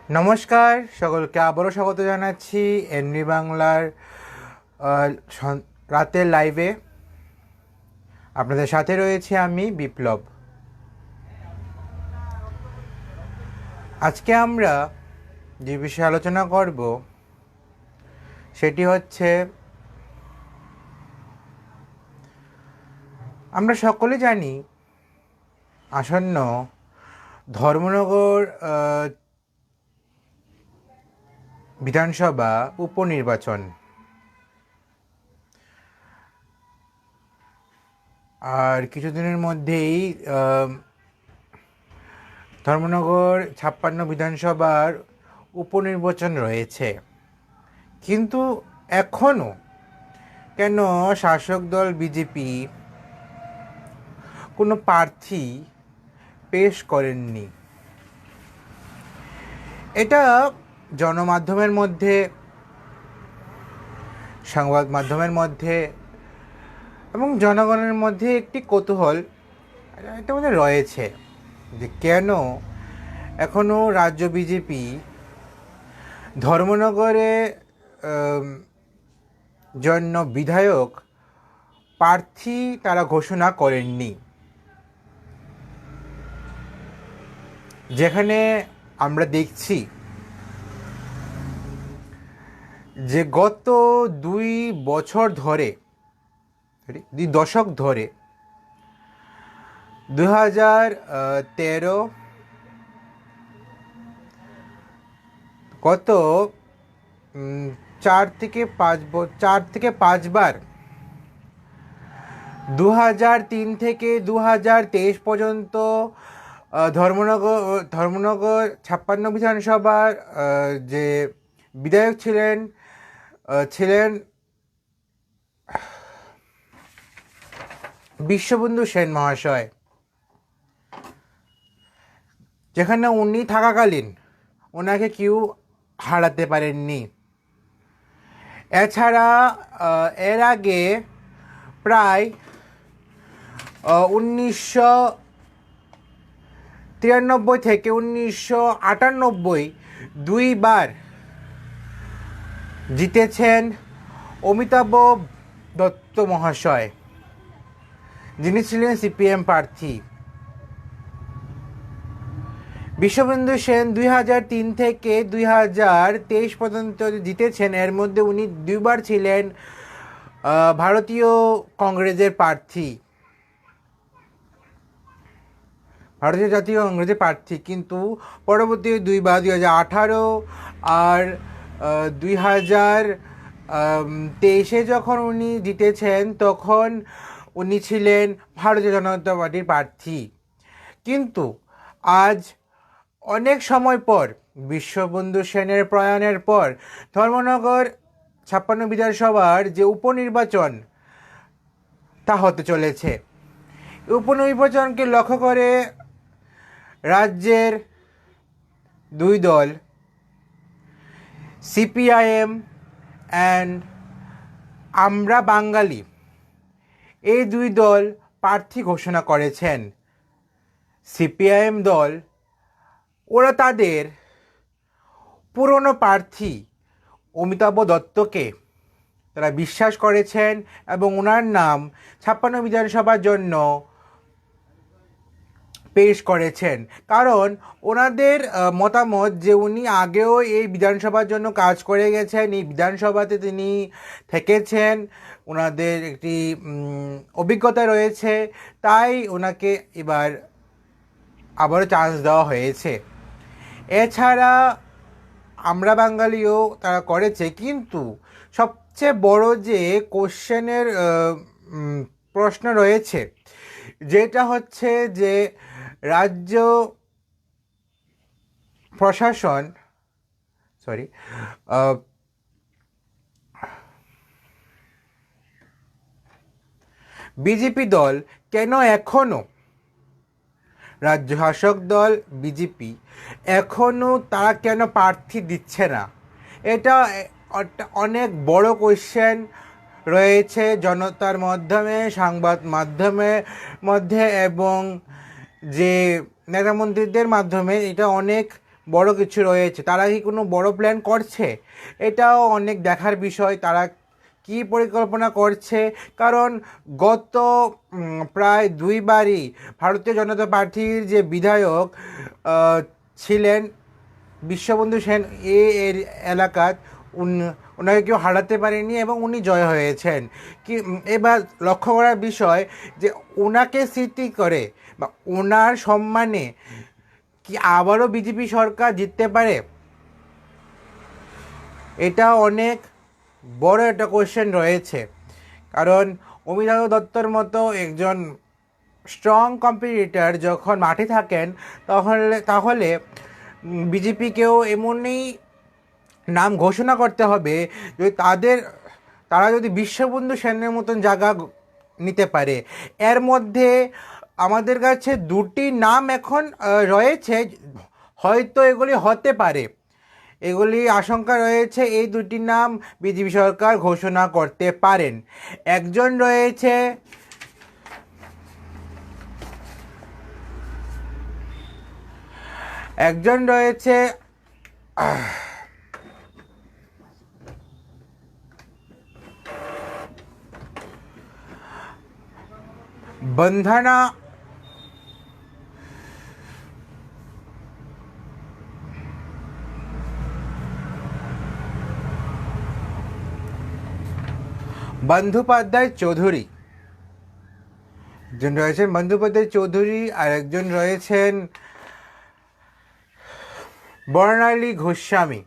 নমস্কার, সকলকে আবারও স্বাগত জানাচ্ছি এনভি বাংলার রাতের লাইভে। আপনাদের সাথে রয়েছে আমি বিপ্লব। আজকে আমরা যে বিষয়ে আলোচনা করব সেটি হচ্ছে, আমরা সকলে জানি আসন্ন ধর্মনগর বিধানসভা উপনির্বাচন। আর কিছুদিনের মধ্যেই ধর্মনগর 56 বিধানসভার উপনির্বাচন রয়েছে, কিন্তু এখনও কেন শাসক দল বিজেপি কোনো প্রার্থী পেশ করেননি? এটা জনমাধ্যমের মধ্যে, সংবাদ মাধ্যমের মধ্যে এবং জনগণের মধ্যে একটি কৌতূহল এটা মধ্যে রয়েছে যে কেন এখনও রাজ্য বিজেপি ধর্মনগরে জন্য বিধায়ক প্রার্থী তারা ঘোষণা করেননি, যেখানে আমরা দেখছি যে গত 2 দশক ধরে 2013 গত 4 থেকে 5 বার 2003 থেকে 2023 পর্যন্ত ধর্মনগর 56 বিধানসভার যে বিধায়ক ছিলেন বিশ্ববন্ধু সেন মহাশয়, যেখানে উনি থাকাকালীন ওনাকে কেউ হারাতে পারেননি। এছাড়া এর আগে প্রায় 1993 থেকে 1998 2বার জিতেছেন অমিতাভ দত্ত মহাশয়, যিনি ছিলেন সিপিএম প্রার্থী। বিশ্ববন্ধু সেন 2003 থেকে 2023 পর্যন্ত জিতেছেন। এর মধ্যে উনি 2বার ছিলেন ভারতীয় কংগ্রেসের প্রার্থী, ভারতীয় জাতীয় কংগ্রেসের প্রার্থী, কিন্তু পরবর্তী 2বার 2018 আর 2023 যখন উনি জিতেছেন তখন উনি ছিলেন ভারতীয় জনতা পার্টির প্রার্থী। কিন্তু আজ অনেক সময় পর, বিশ্ববন্ধু সেনের প্রয়াণের পর, ধর্মনগর 56 বিধানসভার যে উপনির্বাচন তা হতে চলেছে। উপনির্বাচনকে লক্ষ্য করে রাজ্যের 2 দল, সিপিআইএম অ্যান্ড আমরা বাঙালি, এই 2 দল প্রার্থী ঘোষণা করেছেন। সিপিআইএম দল, ওরা তাদের পুরনো প্রার্থী অমিতাভ দত্তকে তারা বিশ্বাস করেছেন এবং ওনার নাম 56 বিধানসভার জন্য পেশ করেছেন, কারণ ওনাদের মতামত যে উনি আগেও এই বিধানসভার জন্য কাজ করে গেছেন, এই বিধানসভাতে তিনি থেকেছেন, ওনাদের একটি অভিজ্ঞতা রয়েছে, তাই ওনাকে এবার আবারও চান্স দেওয়া হয়েছে। এছাড়া আমরা বাঙালিও তারা করেছে, কিন্তু সবচেয়ে বড় যে কোশ্চেনের প্রশ্ন রয়েছে, যেটা হচ্ছে যে রাজ্য প্রশাসন বিজেপি দল কেন এখনও, রাজ্য শাসক দল বিজেপি এখনও তারা কেন প্রার্থী দিচ্ছে না? এটা অনেক বড় কোশ্চেন রয়েছে জনতার মাধ্যমে, সংবাদ মাধ্যমের মধ্যে এবং যে নেতা মন্ত্রীদের মাধ্যমে। এটা অনেক বড় কিছু রয়েছে, তারা কি কোনো বড় প্ল্যান করছে? এটাও অনেক দেখার বিষয়, তারা কি পরিকল্পনা করছে। কারণ গত প্রায় দুইবারই ভারতীয় জনতা পার্টির যে বিধায়ক ছিলেন বিশ্ববন্ধু সেন, এর এলাকাত ওনাকে কেউ হারাতে পারেনি এবং উনি জয় হয়েছেন। কি এবার লক্ষ্য করার বিষয় যে ওনাকে স্মৃতি করে বা ওনার সম্মানে কি আবারও বিজেপি সরকার জিততে পারে? এটা অনেক বড় একটা কোশ্চেন রয়েছে। কারণ অমিতাভ দত্তর মতো একজন স্ট্রং কম্পিটিটর যখন মাঠে থাকেন, তাহলে বিজেপিকেও এমনই নাম ঘোষণা করতে হবে যদি তারা যদি বিশ্ববন্ধু সেনের মতন জায়গা নিতে পারে। এর মধ্যে আমাদের কাছে দুটি নাম এখন রয়েছে, হয়তো এগুলি হতে পারে, এগুলি আশঙ্কা রয়েছে। এই দুটি নাম বিজেপি সরকার ঘোষণা করতে পারেন। একজন রয়েছে বন্দনা বন্দ্যোপাধ্যায় চৌধুরী, একজন রয়েছেন বন্দ্যোপাধ্যায় চৌধুরী, আর একজন রয়েছেন বর্ণালী গোস্বামী।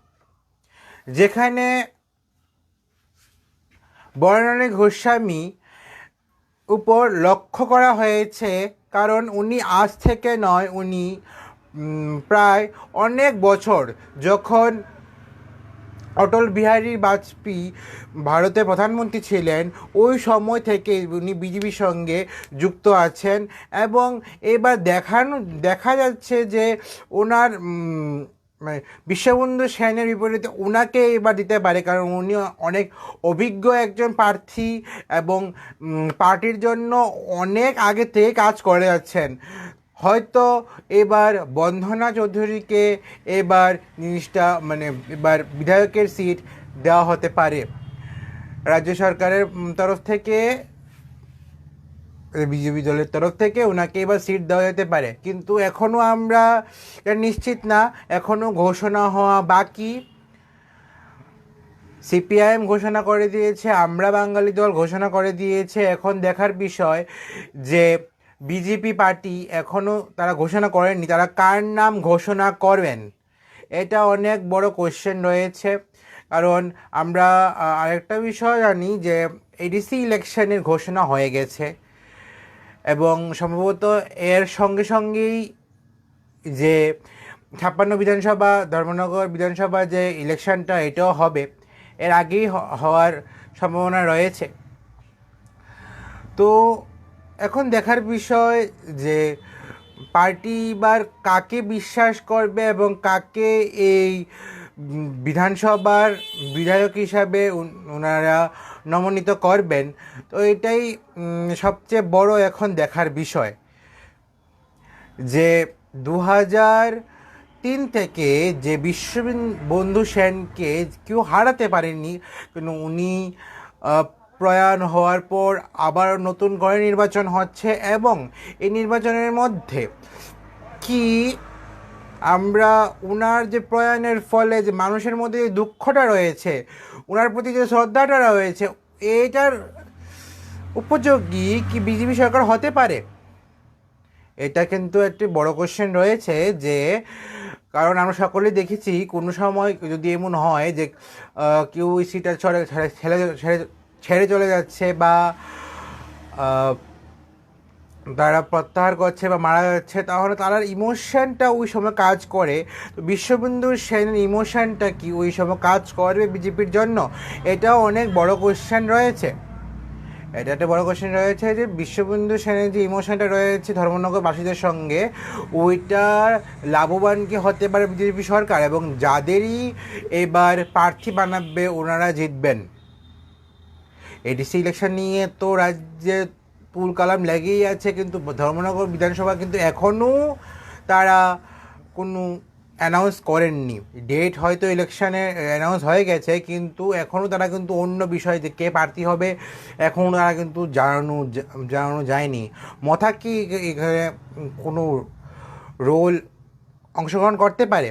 যেখানে বর্ণালী গোস্বামী উপর লক্ষ্য করা হয়েছে, কারণ উনি আজ থেকে নয়, উনি প্রায় অনেক বছর, যখন অটল বিহারী বাজপেয়ী ভারতের প্রধানমন্ত্রী ছিলেন, ওই সময় থেকে উনি বিজেপির সঙ্গে যুক্ত আছেন। এবং এবার দেখা যাচ্ছে যে ওনার মানে বিশ্ববন্ধু সেনের বিপরীতে ওনাকে এবার দিতে পারে, কারণ উনি অনেক অভিজ্ঞ একজন প্রার্থী এবং পার্টির জন্য অনেক আগে থেকে কাজ করে যাচ্ছেন। হয়তো এবার বন্দনা চৌধুরীকে এবার জিনিসটা এবার বিধায়কের সিট দেওয়া হতে পারে রাজ্য সরকারের তরফ থেকে, বিজেপি দলের তরফ থেকে ওনাকে এবার সিট দেওয়া যেতে পারে। কিন্তু এখনও আমরা নিশ্চিত না, এখনও ঘোষণা হওয়া বাকি। সিপিআইএম ঘোষণা করে দিয়েছে, আমরা বাঙালি দল ঘোষণা করে দিয়েছে। এখন দেখার বিষয় যে বিজেপি পার্টি এখনও তারা ঘোষণা করেননি, তারা কার নাম ঘোষণা করবেন, এটা অনেক বড় কোশ্চেন রয়েছে। কারণ আমরা আরেকটা বিষয় জানি যে এডিসি ইলেকশনের ঘোষণা হয়ে গেছে এবং সম্ভবত এর সঙ্গে সঙ্গেই যে 56 বিধানসভা, ধর্মনগর বিধানসভা যে ইলেকশনটা, এটাও হবে, এর আগেই হওয়ার সম্ভাবনা রয়েছে। তো এখন দেখার বিষয় যে পার্টি এবার কাকে বিশ্বাস করবে এবং কাকে এই বিধানসভার বিধায়ক হিসাবে ওনারা নমোনীত করবেন। তো এটাই সবচেয়ে বড় এখন দেখার বিষয় যে 2003 থেকে যে বিশ্ববন্ধু সেনকে কেউ হারাতে পারেনি, কিন্তু উনি প্রয়াণ হওয়ার পর আবার নতুন করে নির্বাচন হচ্ছে এবং এই নির্বাচনের মধ্যে কি আমরা ওনার যে প্রয়াণের ফলে যে মানুষের মধ্যে যে দুঃখটা রয়েছে, ওনার প্রতি যে শ্রদ্ধাটা রয়েছে, এটার উপযোগী কি বিজেপি সরকার হতে পারে? এটা কিন্তু একটি বড় কোশ্চেন রয়েছে। যে কারণ আমরা সকলেই দেখেছি কোনো সময় যদি এমন হয় যে কেউ সিটটা ছেড়ে চলে যাচ্ছে বা তারা প্রত্যাহার করছে বা মারা যাচ্ছে, তাহলে তার ইমোশনটা ওই সময় কাজ করে। তো বিশ্ববন্ধু সেনের ইমোশনটা কি ওই সময় কাজ করবে বিজেপির জন্য? এটাও অনেক বড় কোশ্চেন রয়েছে। এটা একটা বড় কোশ্চেন রয়েছে যে বিশ্ববন্ধু সেনের যে ইমোশনটা রয়েছে ধর্মনগরবাসীদের সঙ্গে, ওইটার লাভবান কি হতে পারে বিজেপি সরকার, এবং যাদেরই এবার প্রার্থী বানাবে ওনারা জিতবেন। এডিসি ইলেকশন নিয়ে তো রাজ্যে তুল কালাম লেগেই আছে, কিন্তু ধর্মনগর বিধানসভা কিন্তু এখনও তারা কোনো অ্যানাউন্স করেননি। ডেট হয়তো ইলেকশানে অ্যানাউন্স হয়ে গেছে, কিন্তু এখনও তারা কিন্তু অন্য বিষয় যে কে প্রার্থী হবে এখনও তারা কিন্তু জানানো যায়নি। মথা কি এখানে কোনো রোল অংশগ্রহণ করতে পারে?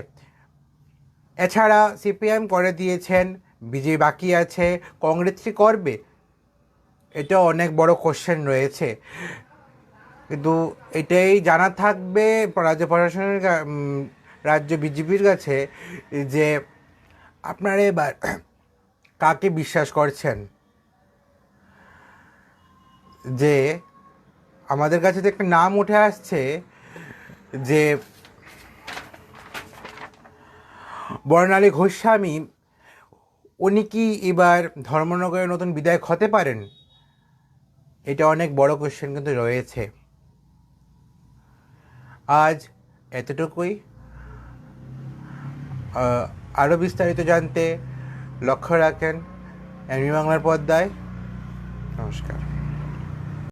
এছাড়া সিপিএম করে দিয়েছেন, বিজেপি বাকি আছে, কংগ্রেস কি করবে? এটা অনেক বড় কোশ্চেন রয়েছে। কিন্তু এটাই জানা থাকবে রাজ্য প্রশাসনের রাজ্য বিজেপির কাছে যে আপনারা এবার কাকে বিশ্বাস করছেন। যে আমাদের কাছে যে একটা নাম উঠে আসছে যে বর্ণালী গোস্বামী, উনি কি এবার ধর্মনগরের নতুন বিধায়ক হতে পারেন? এটা অনেক বড় কোশ্চেন কিন্তু রয়েছে। আজ এতটুকুই। আরও বিস্তারিত জানতে লক্ষ্য রাখেন এমনি বাংলার পর্দায়। নমস্কার।